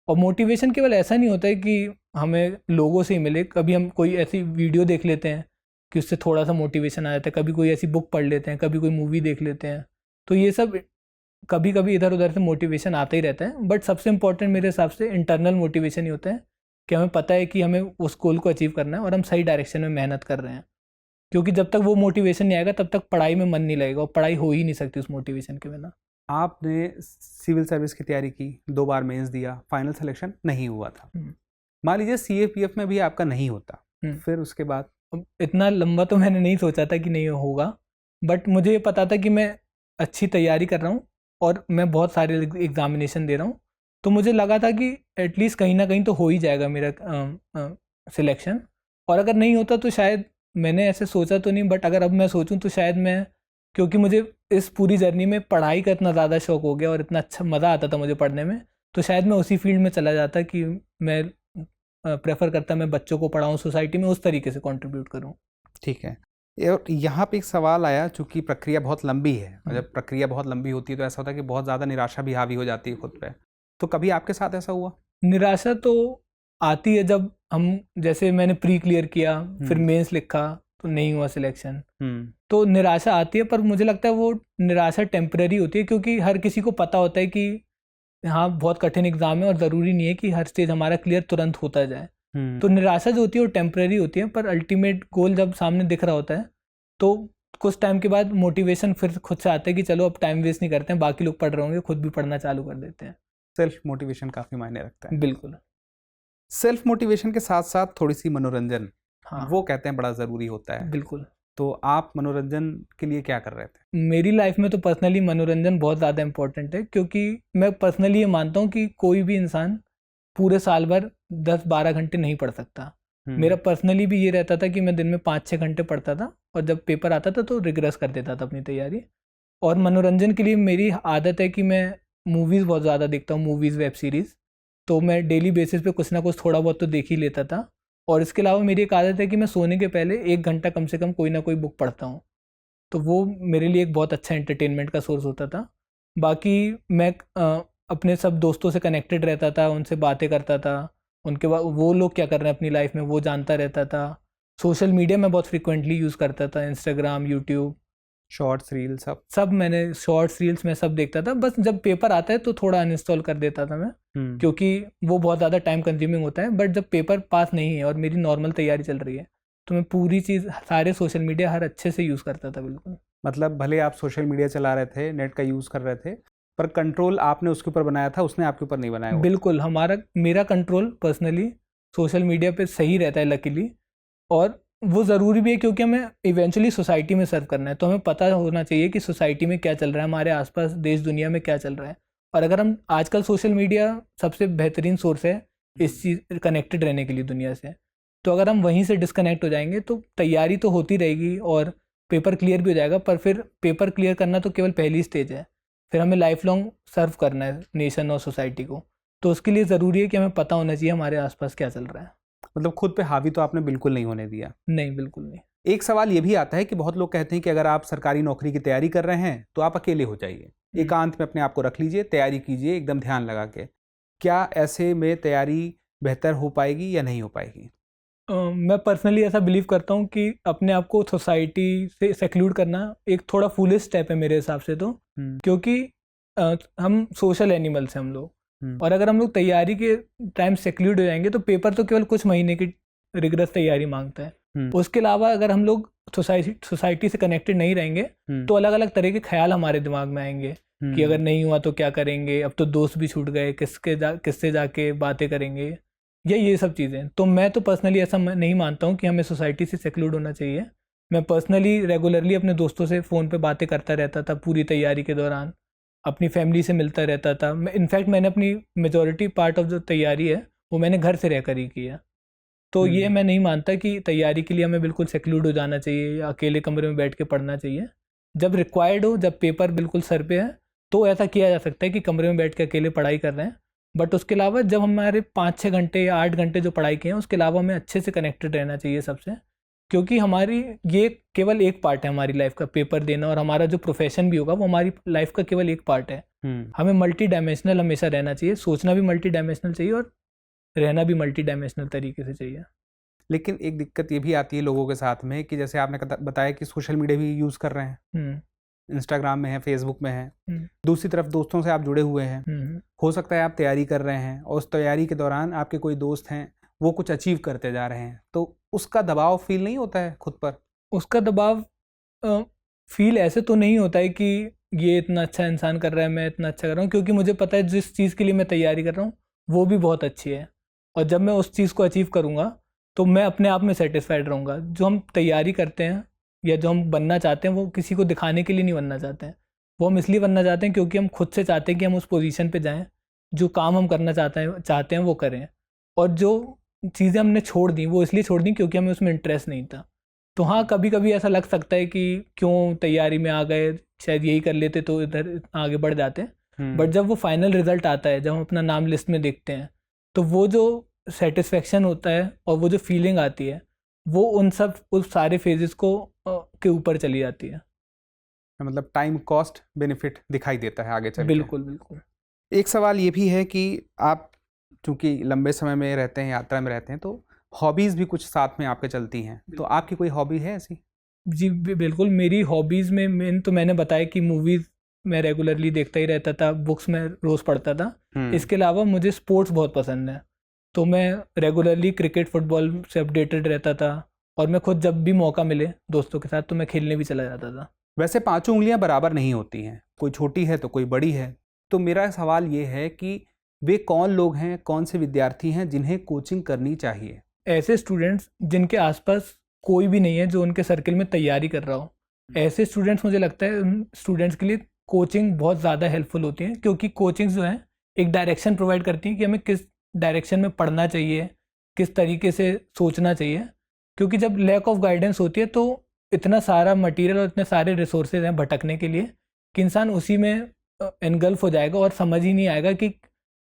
और मोटिवेशन केवल ऐसा नहीं होता है कि हमें लोगों से ही मिले, कभी हम कोई ऐसी वीडियो देख लेते हैं कि उससे थोड़ा सा मोटिवेशन आ जाता है, कभी कोई ऐसी बुक पढ़ लेते हैं, कभी कोई मूवी देख लेते हैं। तो ये सब कभी कभी इधर उधर से मोटिवेशन आता ही रहता है, बट सबसे इम्पोर्टेंट मेरे हिसाब से इंटरनल मोटिवेशन ही होता है कि हमें पता है कि हमें उस गोल को अचीव करना है और हम सही डायरेक्शन में मेहनत कर रहे हैं। क्योंकि जब तक वो मोटिवेशन नहीं आएगा तब तक पढ़ाई में मन नहीं लगेगा, और पढ़ाई हो ही नहीं सकती उस मोटिवेशन के बिना। आपने सिविल सर्विस की तैयारी की, 2 बार मेंस दिया, फाइनल सिलेक्शन नहीं हुआ था। मान लीजिए सीएपीएफ में भी आपका नहीं होता, फिर उसके बाद? इतना लंबा तो मैंने नहीं सोचा था कि नहीं होगा, बट मुझे ये पता था कि मैं अच्छी तैयारी कर रहा हूँ और मैं बहुत सारे एग्जामिनेशन दे रहा हूँ, तो मुझे लगा था कि एटलीस्ट कहीं ना कहीं तो हो ही जाएगा मेरा सिलेक्शन। और अगर नहीं होता तो शायद, मैंने ऐसे सोचा तो नहीं, बट अगर अब मैं सोचूं तो शायद मैं, क्योंकि मुझे इस पूरी जर्नी में पढ़ाई का इतना ज़्यादा शौक हो गया और इतना अच्छा मज़ा आता था मुझे पढ़ने में, तो शायद मैं उसी फील्ड में चला जाता कि मैं प्रेफर करता मैं बच्चों को पढ़ाऊँ, सोसाइटी में उस तरीके से कंट्रीब्यूट करूँ। ठीक है। और यहाँ पे एक सवाल आया, चूँकि प्रक्रिया बहुत लंबी है, और जब प्रक्रिया बहुत लंबी होती है तो ऐसा होता है कि बहुत ज़्यादा निराशा भी हावी हो जाती है खुद पे। तो कभी आपके साथ ऐसा हुआ? निराशा तो आती है जब हम, जैसे मैंने प्री क्लियर किया, फिर मेंस लिखा तो नहीं हुआ सिलेक्शन, तो निराशा आती है। पर मुझे लगता है वो निराशा टेम्पररी होती है, क्योंकि हर किसी को पता होता है कि हाँ बहुत कठिन एग्जाम है और ज़रूरी नहीं है कि हर स्टेज हमारा क्लियर तुरंत होता जाए। तो निराशा जो होती है वो टेम्पररी होती है, पर अल्टीमेट गोल जब सामने दिख रहा होता है तो कुछ टाइम के बाद मोटिवेशन फिर खुद से आता है कि चलो अब टाइम वेस्ट नहीं करते हैं, बाकी लोग पढ़ रहे होंगे, खुद भी पढ़ना चालू कर देते हैं। सेल्फ मोटिवेशन काफ़ी मायने रखता है। बिल्कुल। सेल्फ मोटिवेशन के साथ साथ थोड़ी सी मनोरंजन, हाँ, वो कहते हैं बड़ा ज़रूरी होता है। बिल्कुल। तो आप मनोरंजन के लिए क्या कर रहे थे? मेरी लाइफ में तो पर्सनली मनोरंजन बहुत ज़्यादा इम्पोर्टेंट है, क्योंकि मैं पर्सनली ये मानता हूँ कि कोई भी इंसान पूरे साल भर 10-12 घंटे नहीं पढ़ सकता। मेरा पर्सनली भी ये रहता था कि मैं दिन में 5-6 घंटे पढ़ता था, और जब पेपर आता था तो रिग्रेस कर देता था अपनी तैयारी। और मनोरंजन के लिए मेरी आदत है कि मैं मूवीज़ बहुत ज़्यादा देखता हूँ, मूवीज़, वेब सीरीज़। तो मैं डेली बेसिस पे कुछ ना कुछ थोड़ा बहुत तो देख ही लेता था। और इसके अलावा मेरी एक आदत है कि मैं सोने के पहले 1 घंटा कम से कम कोई ना कोई बुक पढ़ता हूँ, तो वो मेरे लिए एक बहुत अच्छा एंटरटेनमेंट का सोर्स होता था। बाकी मैं अपने सब दोस्तों से कनेक्टेड रहता था, उनसे बातें करता था, उनके बाद वो लोग क्या कर रहे हैं अपनी लाइफ में वो जानता रहता था। सोशल मीडिया मैं बहुत फ्रिक्वेंटली यूज़ करता था, इंस्टाग्राम, यूट्यूब, शॉर्ट्स, रील, सब मैंने शॉर्ट्स, रील्स में सब देखता था। बस जब पेपर आता है तो थोड़ा अनइंस्टॉल कर देता था मैं, क्योंकि वो बहुत ज़्यादा टाइम कंज्यूमिंग होता है। बट जब पेपर पास नहीं है और मेरी नॉर्मल तैयारी चल रही है तो मैं पूरी चीज़, सारे सोशल मीडिया हर अच्छे से यूज़ करता था। बिल्कुल। मतलब भले आप सोशल मीडिया चला रहे थे, नेट का यूज़ कर रहे थे, पर कंट्रोल आपने उसके ऊपर बनाया था, उसने आपके ऊपर नहीं बनाया। बिल्कुल, मेरा कंट्रोल पर्सनली सोशल मीडिया पे सही रहता है लकीली, और वो ज़रूरी भी है क्योंकि हमें इवेंचुअली सोसाइटी में सर्व करना है, तो हमें पता होना चाहिए कि सोसाइटी में क्या चल रहा है, हमारे आसपास देश दुनिया में क्या चल रहा है। और अगर हम, आजकल सोशल मीडिया सबसे बेहतरीन सोर्स है इस चीज़ कनेक्टेड रहने के लिए दुनिया से, तो अगर हम वहीं से डिस्कनेक्ट हो जाएंगे तो तैयारी तो होती रहेगी और पेपर क्लियर भी हो जाएगा, पर फिर पेपर क्लियर करना तो केवल पहली स्टेज है, फिर हमें लाइफ लॉन्ग सर्व करना है नेशन और सोसाइटी को। तो उसके लिए ज़रूरी है कि हमें पता होना चाहिए हमारे आसपास क्या चल रहा है। मतलब खुद पे हावी तो आपने बिल्कुल नहीं होने दिया? नहीं, बिल्कुल नहीं। एक सवाल ये भी आता है कि बहुत लोग कहते हैं कि अगर आप सरकारी नौकरी की तैयारी कर रहे हैं तो आप अकेले हो जाइए, एकांत में अपने आप को रख लीजिए, तैयारी कीजिए एकदम ध्यान लगा के। क्या ऐसे में तैयारी बेहतर हो पाएगी या नहीं हो पाएगी? मैं पर्सनली ऐसा बिलीव करता हूँ कि अपने आप को सोसाइटी से सेक्लूड करना एक थोड़ा फूलिश स्टेप है मेरे हिसाब से, तो क्योंकि हम सोशल एनिमल्स हैं हम लोग, और अगर हम लोग तैयारी के टाइम सेक्लूड हो जाएंगे तो पेपर तो केवल कुछ महीने की रिगरस तैयारी मांगता है। उसके अलावा अगर हम लोग सोसाइटी से कनेक्टेड नहीं रहेंगे तो अलग अलग तरह के ख्याल हमारे दिमाग में आएंगे कि अगर नहीं हुआ तो क्या करेंगे, अब तो दोस्त भी छूट गए, किससे जाके बातें करेंगे, ये सब चीज़ें। तो मैं तो पर्सनली ऐसा नहीं मानता हूँ कि हमें सोसाइटी से सेक्लूड होना चाहिए। मैं पर्सनली रेगुलरली अपने दोस्तों से फ़ोन पे बातें करता रहता था पूरी तैयारी के दौरान, अपनी फैमिली से मिलता रहता था। इनफैक्ट मैंने अपनी मेजॉरिटी पार्ट ऑफ जो तैयारी है वो मैंने घर से रहकर ही किया। तो ये मैं नहीं मानता कि तैयारी के लिए हमें बिल्कुल सेक्लूड हो जाना चाहिए या अकेले कमरे में बैठ के पढ़ना चाहिए। जब रिक्वायर्ड हो, जब पेपर बिल्कुल सर पे है, तो ऐसा किया जा सकता है कि कमरे में बैठ के अकेले पढ़ाई कर रहे हैं। बट उसके अलावा जब हमारे 5-6 घंटे या 8 घंटे जो पढ़ाई किए हैं उसके अलावा हमें अच्छे से कनेक्टेड रहना चाहिए सबसे, क्योंकि हमारी ये केवल एक पार्ट है हमारी लाइफ का, पेपर देना, और हमारा जो प्रोफेशन भी होगा वो हमारी लाइफ का केवल एक पार्ट है। हमें मल्टी डायमेंशनल हमेशा रहना चाहिए, सोचना भी मल्टी डायमेंशनल चाहिए और रहना भी मल्टी डायमेंशनल तरीके से चाहिए। लेकिन एक दिक्कत ये भी आती है लोगों के साथ में कि जैसे आपने बताया कि सोशल मीडिया भी यूज़ कर रहे हैं, इंस्टाग्राम में है, फेसबुक में है, दूसरी तरफ दोस्तों से आप जुड़े हुए हैं, हो सकता है आप तैयारी कर रहे हैं और उस तैयारी के दौरान आपके कोई दोस्त हैं वो कुछ अचीव करते जा रहे हैं, तो उसका दबाव फील नहीं होता है खुद पर? उसका दबाव फील ऐसे तो नहीं होता है कि ये इतना अच्छा इंसान कर रहा है, मैं इतना अच्छा कर रहा हूँ, क्योंकि मुझे पता है जिस चीज़ के लिए मैं तैयारी कर रहा हूँ वो भी बहुत अच्छी है, और जब मैं उस चीज़ को अचीव करूँगा तो मैं अपने आप में सेटिस्फाइड रहूँगा। जो हम तैयारी करते हैं या जो हम बनना चाहते हैं वो किसी को दिखाने के लिए नहीं बनना चाहते हैं, वो हम इसलिए बनना चाहते हैं क्योंकि हम खुद से चाहते हैं कि हम उस पोजीशन पे जाएं, जो काम हम करना चाहते हैं वो करें, और जो चीज़ें हमने छोड़ दी वो इसलिए छोड़ दी क्योंकि हमें उसमें इंटरेस्ट नहीं था। तो हाँ, कभी कभी ऐसा लग सकता है कि क्यों तैयारी में आ गए, शायद यही कर लेते तो इधर आगे बढ़ जाते। बट जब वो फाइनल रिजल्ट आता है, जब हम अपना नाम लिस्ट में देखते हैं, तो वो जो सेटिस्फेक्शन होता है और वो जो फीलिंग आती है वो उस सारे फेजेस को के ऊपर चली जाती है। मतलब टाइम कॉस्ट बेनिफिट दिखाई देता है आगे चल के। बिल्कुल बिल्कुल। एक सवाल ये भी है कि आप चूंकि लंबे समय में रहते हैं, यात्रा में रहते हैं, तो हॉबीज़ भी कुछ साथ में आपके चलती हैं, तो आपकी कोई हॉबी है ऐसी? जी बिल्कुल, मेरी हॉबीज़ में मैंने बताया कि मूवीज़ मैं रेगुलरली देखता ही रहता था, बुक्स में रोज़ पढ़ता था। इसके अलावा मुझे स्पोर्ट्स बहुत पसंद है, तो मैं रेगुलरली क्रिकेट फुटबॉल से अपडेटेड रहता था, और मैं खुद जब भी मौका मिले दोस्तों के साथ तो मैं खेलने भी चला जाता था। वैसे पांचों उंगलियां बराबर नहीं होती हैं, कोई छोटी है तो कोई बड़ी है, तो मेरा सवाल ये है कि वे कौन लोग हैं, कौन से विद्यार्थी हैं जिन्हें कोचिंग करनी चाहिए? ऐसे स्टूडेंट्स जिनके आसपास कोई भी नहीं है जो उनके सर्किल में तैयारी कर रहा हो, ऐसे स्टूडेंट्स, मुझे लगता है उन स्टूडेंट्स के लिए कोचिंग बहुत ज़्यादा हेल्पफुल होती है, क्योंकि कोचिंग्स जो हैं एक डायरेक्शन प्रोवाइड करती हैं कि हमें किस डायरेक्शन में पढ़ना चाहिए, किस तरीके से सोचना चाहिए। क्योंकि जब लैक ऑफ गाइडेंस होती है तो इतना सारा मटेरियल और इतने सारे रिसोर्सेज हैं भटकने के लिए कि इंसान उसी में एनगल्फ हो जाएगा और समझ ही नहीं आएगा कि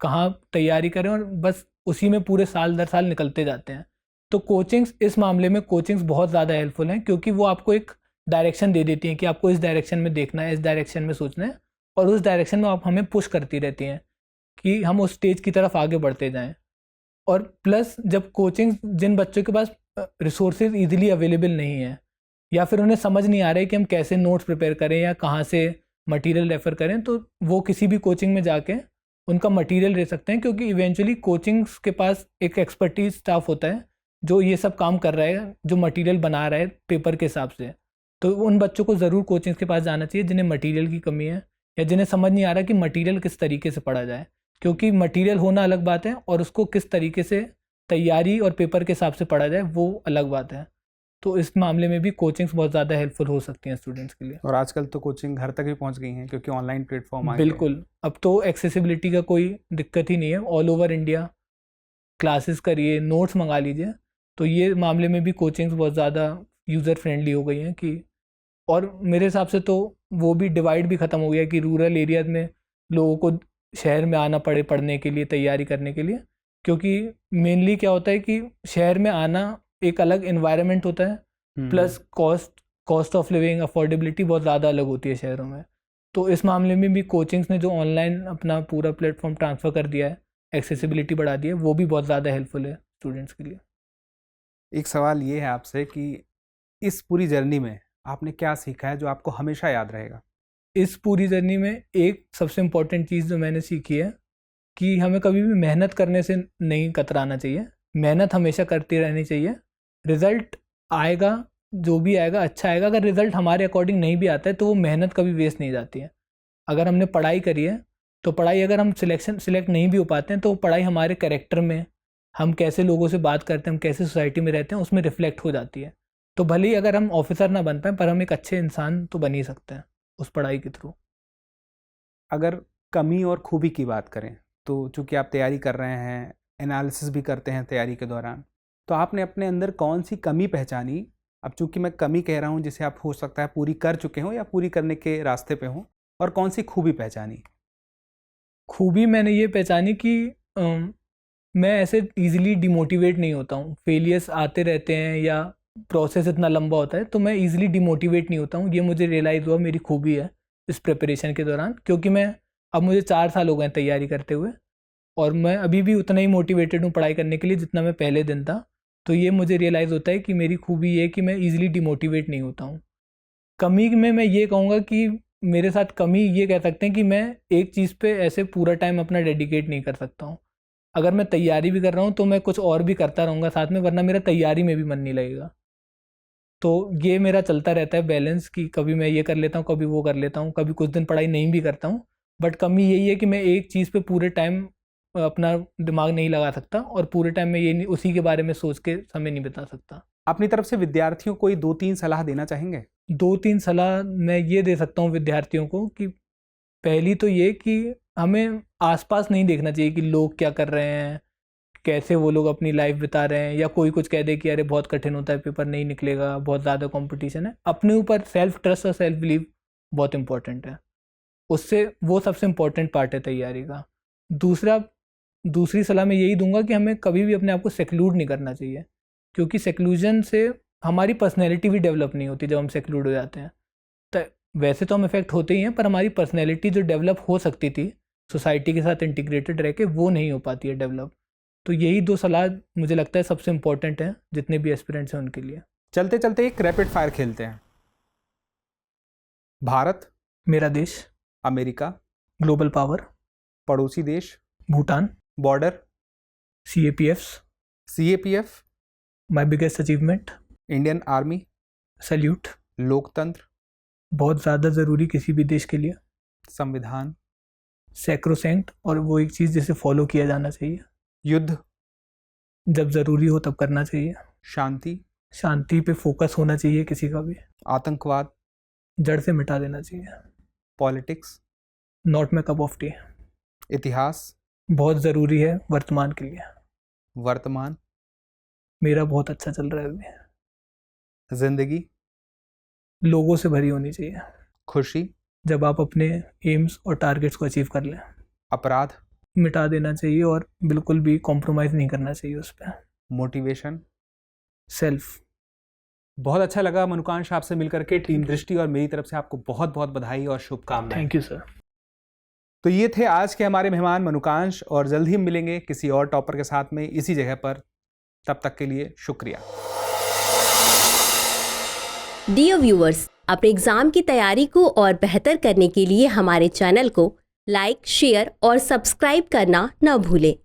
कहाँ तैयारी करें, और बस उसी में पूरे साल दर साल निकलते जाते हैं। तो कोचिंग्स, इस मामले में कोचिंग्स बहुत ज़्यादा हेल्पफुल हैं, क्योंकि वो आपको एक डायरेक्शन दे देती हैं कि आपको इस डायरेक्शन में देखना है, इस डायरेक्शन में सोचना है, और उस डायरेक्शन में आप हमें पुश करती रहती हैं कि हम उस स्टेज की तरफ आगे बढ़ते जाएं। और प्लस जब कोचिंग, जिन बच्चों के पास रिसोर्सेज ईजिली अवेलेबल नहीं है, या फिर उन्हें समझ नहीं आ रहा है कि हम कैसे नोट्स प्रिपेयर करें या कहाँ से मटेरियल रेफ़र करें, तो वो किसी भी कोचिंग में जाके उनका मटेरियल ले सकते हैं, क्योंकि इवेंचुअली कोचिंग्स के पास एक एक्सपर्टीज स्टाफ होता है जो ये सब काम कर रहा है, जो मटेरियल बना रहा है पेपर के हिसाब से। तो उन बच्चों को ज़रूर कोचिंग्स के पास जाना चाहिए जिन्हें मटेरियल की कमी है, या जिन्हें समझ नहीं आ रहा कि मटेरियल किस तरीके से पढ़ा जाए, क्योंकि मटेरियल होना अलग बात है और उसको किस तरीके से तैयारी और पेपर के हिसाब से पढ़ा जाए वो अलग बात है। तो इस मामले में भी कोचिंग्स बहुत ज़्यादा हेल्पफुल हो सकती हैं स्टूडेंट्स के लिए। और आजकल तो कोचिंग घर तक भी पहुंच गई हैं क्योंकि ऑनलाइन प्लेटफॉर्म आ गए। बिल्कुल, अब तो एक्सेसिबिलिटी का कोई दिक्कत ही नहीं है, ऑल ओवर इंडिया क्लासेस करिए, नोट्स मंगा लीजिए। तो ये मामले में भी कोचिंग्स बहुत ज़्यादा यूज़र फ्रेंडली हो गई हैं कि, और मेरे हिसाब से तो वो भी डिवाइड भी ख़त्म हो गया कि रूरल एरियाज़ में लोगों को शहर में आना पड़े पढ़ने के लिए, तैयारी करने के लिए, क्योंकि मेनली क्या होता है कि शहर में आना एक अलग इन्वायरमेंट होता है, plus cost of living, affordability बहुत ज़्यादा अलग होती है शहरों में। तो इस मामले में भी कोचिंग्स ने जो ऑनलाइन अपना पूरा प्लेटफॉर्म ट्रांसफ़र कर दिया है, एक्सेसिबिलिटी बढ़ा दी है, वो भी बहुत ज़्यादा हेल्पफुल है स्टूडेंट्स के लिए। एक सवाल ये है आपसे कि इस पूरी जर्नी में आपने क्या सीखा है जो आपको हमेशा याद रहेगा? इस पूरी जर्नी में एक सबसे इम्पॉर्टेंट चीज़ जो मैंने सीखी है कि हमें कभी भी मेहनत करने से नहीं कतराना चाहिए, मेहनत हमेशा करती रहनी चाहिए। रिज़ल्ट आएगा, जो भी आएगा अच्छा आएगा। अगर रिज़ल्ट हमारे अकॉर्डिंग नहीं भी आता है तो वो मेहनत कभी वेस्ट नहीं जाती है। अगर हमने पढ़ाई करी है तो पढ़ाई, अगर हम सिलेक्ट नहीं भी हो पाते हैं तो पढ़ाई हमारे कैरेक्टर में, हम कैसे लोगों से बात करते हैं, हम कैसे सोसाइटी में रहते हैं, उसमें रिफ्लेक्ट हो जाती है। तो भले ही अगर हम ऑफिसर ना बन पाएँ पर हम एक अच्छे इंसान तो बन ही सकते हैं उस पढ़ाई के थ्रू। अगर कमी और खूबी की बात करें तो चूंकि आप तैयारी कर रहे हैं, एनालिसिस भी करते हैं तैयारी के दौरान, तो आपने अपने अंदर कौन सी कमी पहचानी? अब चूंकि मैं कमी कह रहा हूं जिसे आप हो सकता है पूरी कर चुके हों या पूरी करने के रास्ते पे हों, और कौन सी खूबी पहचानी? खूबी मैंने ये पहचानी कि मैं ऐसे इजीली डिमोटिवेट नहीं होता हूँ। फेलियर्स आते रहते हैं या प्रोसेस इतना लंबा होता है तो मैं इजीली डिमोटिवेट नहीं होता हूँ। ये मुझे रियलाइज़ हुआ मेरी खूबी है इस प्रिपरेशन के दौरान, क्योंकि अब मुझे 4 साल हो गए तैयारी करते हुए, और मैं अभी भी उतना ही मोटिवेटेड हूँ पढ़ाई करने के लिए जितना मैं पहले दिन था। तो ये मुझे रियलाइज़ होता है कि मेरी खूबी ये है कि मैं ईज़िली डिमोटिवेट नहीं होता हूँ। कमी में मैं ये कहूँगा कि मेरे साथ कमी ये कह सकते हैं कि मैं एक चीज़ पे ऐसे पूरा टाइम अपना डेडिकेट नहीं कर सकता हूँ। अगर मैं तैयारी भी कर रहा हूँ तो मैं कुछ और भी करता रहूँगा साथ में, वरना मेरा तैयारी में भी मन नहीं लगेगा। तो ये मेरा चलता रहता है बैलेंस कि कभी मैं ये कर लेता हूँ, कभी वो कर लेता हूँ, कभी कुछ दिन पढ़ाई नहीं भी करता हूँ। बट कमी यही है कि मैं एक चीज़ पे पूरे टाइम अपना दिमाग नहीं लगा सकता और पूरे टाइम में ये नहीं, उसी के बारे में सोच के समय नहीं बिता सकता। अपनी तरफ से विद्यार्थियों को कोई 2-3 सलाह देना चाहेंगे? 2-3 सलाह मैं ये दे सकता हूँ विद्यार्थियों को कि पहली तो ये कि हमें आसपास नहीं देखना चाहिए कि लोग क्या कर रहे हैं, कैसे वो लोग अपनी लाइफ बिता रहे हैं, या कोई कुछ कह दे कि अरे बहुत कठिन होता है, पेपर नहीं निकलेगा, बहुत ज़्यादा कंपटीशन है। अपने ऊपर सेल्फ ट्रस्ट और सेल्फ बिलीव बहुत इंपॉर्टेंट है। उससे वो सबसे इम्पोर्टेंट पार्ट है तैयारी का। दूसरी सलाह मैं यही दूंगा कि हमें कभी भी अपने आप को सेक्लूड नहीं करना चाहिए, क्योंकि सेक्लूजन से हमारी पर्सनैलिटी भी डेवलप नहीं होती। जब हम सेक्लूड हो जाते हैं तो वैसे तो हम इफेक्ट होते ही हैं, पर हमारी पर्सनैलिटी जो डेवलप हो सकती थी सोसाइटी के साथ इंटीग्रेटेड रह के, वो नहीं हो पाती है डेवलप। तो यही 2 सलाह मुझे लगता है सबसे इम्पोर्टेंट है जितने भी एस्पिरेंट्स हैं उनके लिए। चलते चलते एक रैपिड फायर खेलते हैं। भारत, मेरा देश, अमेरिका, ग्लोबल पावर, पड़ोसी देश, Bhutan, border, CAPFs, CAPF, my biggest achievement, Indian army, salute, लोकतंत्र, बहुत ज़्यादा ज़रूरी किसी भी देश के लिए, संविधान, सैक्रोसेंट और वो एक चीज़ जिसे फॉलो किया जाना चाहिए, युद्ध, जब ज़रूरी हो तब करना चाहिए, शांति, शांति पे फोकस होना चाहिए किसी का भी, आतंकवाद, जड़ से मिटा देना चाहिए, politics, not my cup of T, इतिहास, बहुत ज़रूरी है वर्तमान के लिए, वर्तमान, मेरा बहुत अच्छा चल रहा है अभी, जिंदगी, लोगों से भरी होनी चाहिए, खुशी, जब आप अपने एम्स और टारगेट्स को अचीव कर लें, अपराध, मिटा देना चाहिए और बिल्कुल भी कॉम्प्रोमाइज़ नहीं करना चाहिए उस पर, मोटिवेशन, सेल्फ। बहुत अच्छा लगा मनुकांश आपसे मिलकर के। टीम दृष्टि और मेरी तरफ से आपको बहुत बहुत बधाई और शुभकामनाएं। Thank you sir. तो ये थे आज के हमारे मेहमान मनुकांश, और जल्द ही मिलेंगे किसी और टॉपर के साथ में इसी जगह पर। तब तक के लिए शुक्रिया। डियर व्यूअर्स, अपने एग्जाम की तैयारी को और बेहतर करने के लिए हमारे चैनल को लाइक, शेयर और सब्सक्राइब करना न भूलें।